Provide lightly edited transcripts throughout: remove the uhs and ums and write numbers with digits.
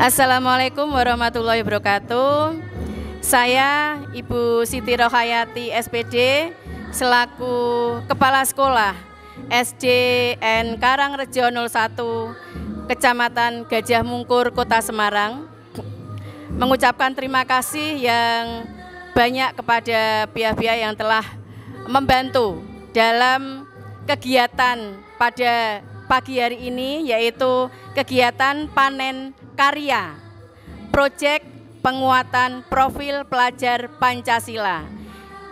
Assalamualaikum warahmatullahi wabarakatuh. Saya Ibu Siti Rohayati SPD selaku Kepala Sekolah SDN Karangrejo 01 Kecamatan Gajah Mungkur, Kota Semarang, mengucapkan terima kasih yang banyak kepada pihak-pihak yang telah membantu dalam kegiatan pada pagi hari ini, yaitu kegiatan panen karya proyek penguatan profil pelajar Pancasila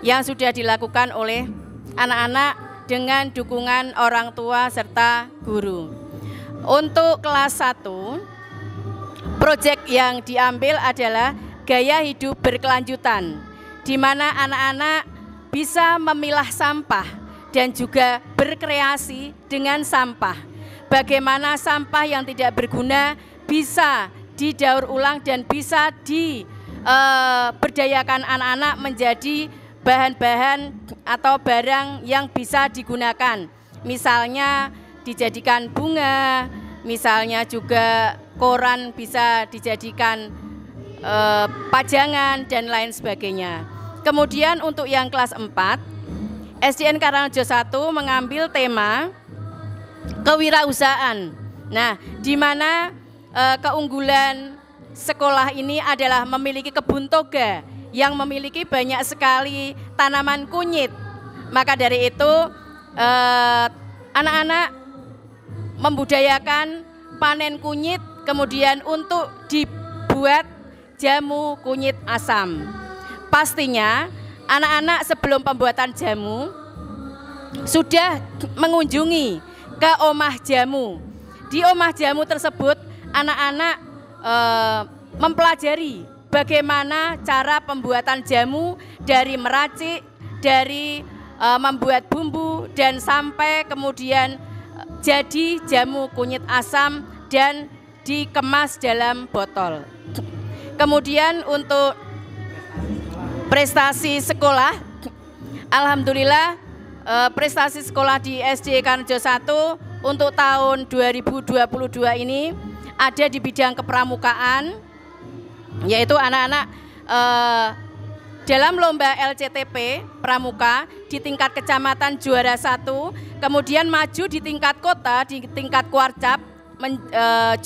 yang sudah dilakukan oleh anak-anak dengan dukungan orang tua serta guru. Untuk kelas 1, proyek yang diambil adalah gaya hidup berkelanjutan, di mana anak-anak bisa memilah sampah dan juga berkreasi dengan sampah. Bagaimana sampah yang tidak berguna bisa didaur ulang dan bisa diberdayakan anak-anak menjadi bahan-bahan atau barang yang bisa digunakan. Misalnya dijadikan bunga, misalnya juga koran bisa dijadikan pajangan dan lain sebagainya. Kemudian untuk yang kelas 4, SDN Karangrejo 1 mengambil tema kewirausahaan. Nah, di mana keunggulan sekolah ini adalah memiliki kebun toga yang memiliki banyak sekali tanaman kunyit. Maka dari itu anak-anak membudayakan panen kunyit, kemudian untuk dibuat jamu kunyit asam. Pastinya anak-anak sebelum pembuatan jamu sudah mengunjungi ke omah jamu. Di omah jamu tersebut anak-anak mempelajari bagaimana cara pembuatan jamu, dari meracik, dari membuat bumbu, dan sampai kemudian jadi jamu kunyit asam dan dikemas dalam botol. Kemudian untuk prestasi sekolah, alhamdulillah prestasi sekolah di SD Karangrejo 1 untuk tahun 2022 ini ada di bidang kepramukaan, yaitu anak-anak dalam lomba LCTP Pramuka di tingkat kecamatan juara 1, kemudian maju di tingkat kota, di tingkat Kuarcap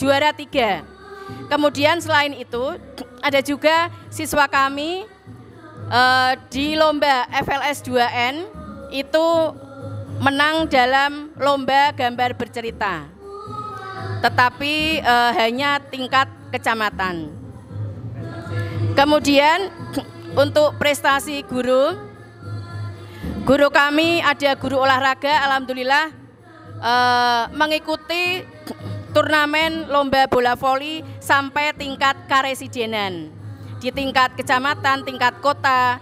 juara 3. Kemudian selain itu ada juga siswa kami di lomba FLS 2N itu menang dalam lomba gambar bercerita, tetapi hanya tingkat kecamatan. Kemudian untuk prestasi guru kami ada guru olahraga, alhamdulillah mengikuti turnamen lomba bola voli sampai tingkat karesidenan. Di tingkat kecamatan, tingkat kota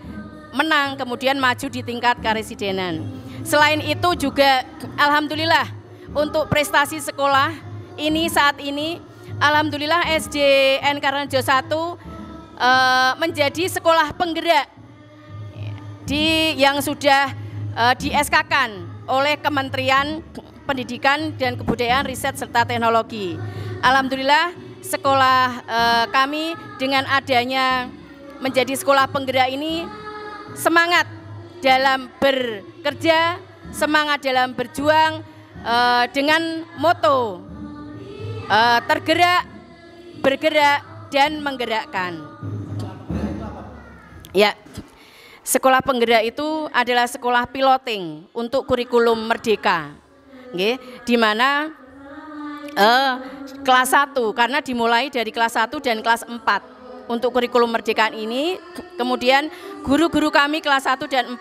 menang, kemudian maju di tingkat karesidenan. Selain itu juga alhamdulillah untuk prestasi sekolah ini saat ini, alhamdulillah SDN Karangrejo 1 menjadi sekolah penggerak yang sudah di SK-kan oleh Kementerian Pendidikan dan Kebudayaan, Riset serta Teknologi. Alhamdulillah sekolah kami dengan adanya menjadi sekolah penggerak ini semangat dalam bekerja, semangat dalam berjuang dengan moto tergerak, bergerak, dan menggerakkan. Ya, sekolah penggerak itu adalah sekolah piloting untuk kurikulum merdeka, di mana kelas 1 karena dimulai dari kelas 1 dan kelas 4 untuk kurikulum Merdekaan ini. Kemudian guru-guru kami kelas 1 dan 4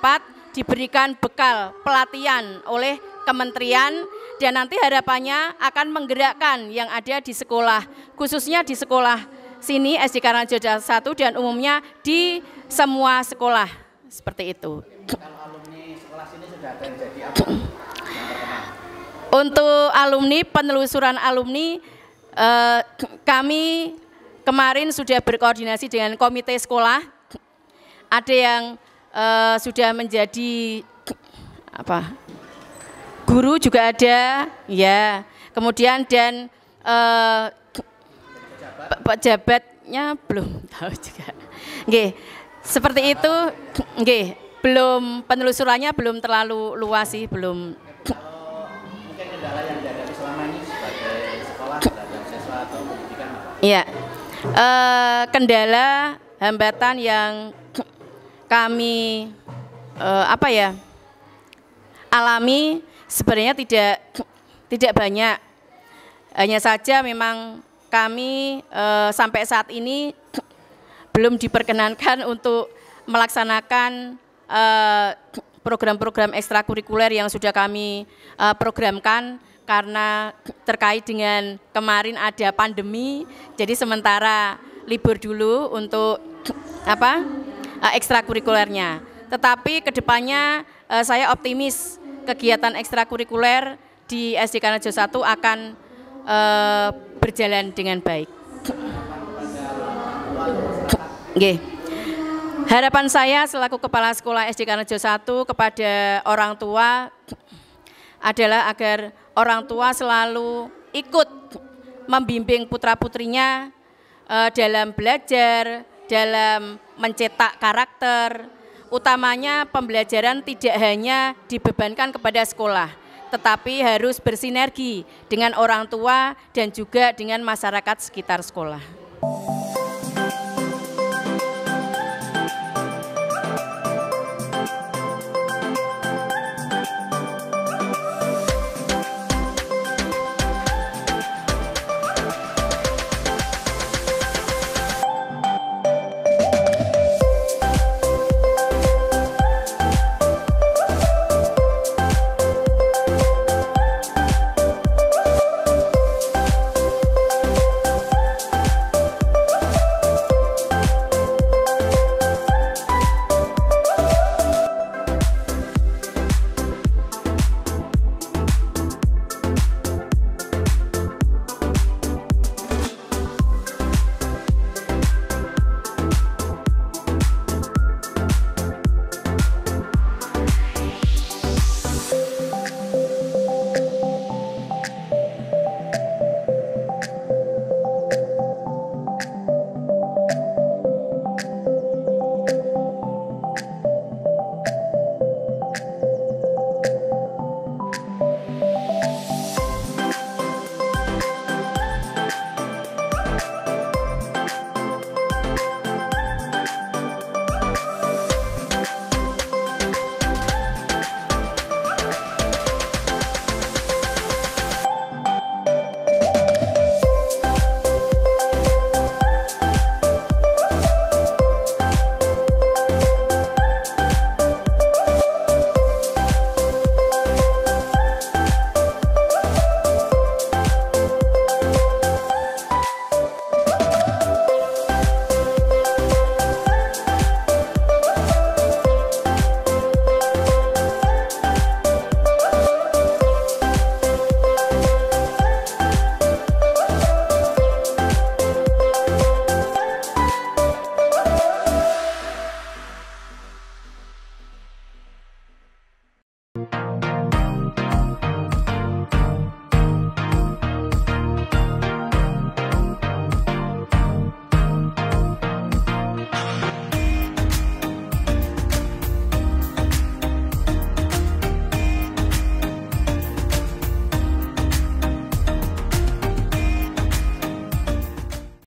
diberikan bekal pelatihan oleh kementerian dan nanti harapannya akan menggerakkan yang ada di sekolah, khususnya di sekolah sini SD Karangrejo 1 dan umumnya di semua sekolah seperti itu. Kalau alumni sekolah sini sudah ada yang jadi apa? Untuk alumni, penelusuran alumni, kami kemarin sudah berkoordinasi dengan komite sekolah. Ada yang sudah menjadi apa? Guru juga ada, ya. Kemudian dan pejabatnya belum tahu juga. Nggih, seperti itu. Nggih, belum penelusurannya belum terlalu luas sih, belum. Mungkin kendala yang dihadapi selama ini sebagai sekolah terhadap siswa atau pendidikan apa? Iya, kendala hambatan yang kami alami sebenarnya tidak banyak. Hanya saja memang kami sampai saat ini belum diperkenankan untuk melaksanakan program-program ekstrakurikuler yang sudah kami programkan karena terkait dengan kemarin ada pandemi, jadi sementara libur dulu untuk ekstrakurikulernya. Tetapi kedepannya saya optimis kegiatan ekstrakurikuler di SD Karangrejo 1 akan berjalan dengan baik. Nggih. Harapan saya selaku Kepala Sekolah SD Karangrejo 1 kepada orang tua adalah agar orang tua selalu ikut membimbing putra-putrinya dalam belajar, dalam mencetak karakter. Utamanya pembelajaran tidak hanya dibebankan kepada sekolah, tetapi harus bersinergi dengan orang tua dan juga dengan masyarakat sekitar sekolah.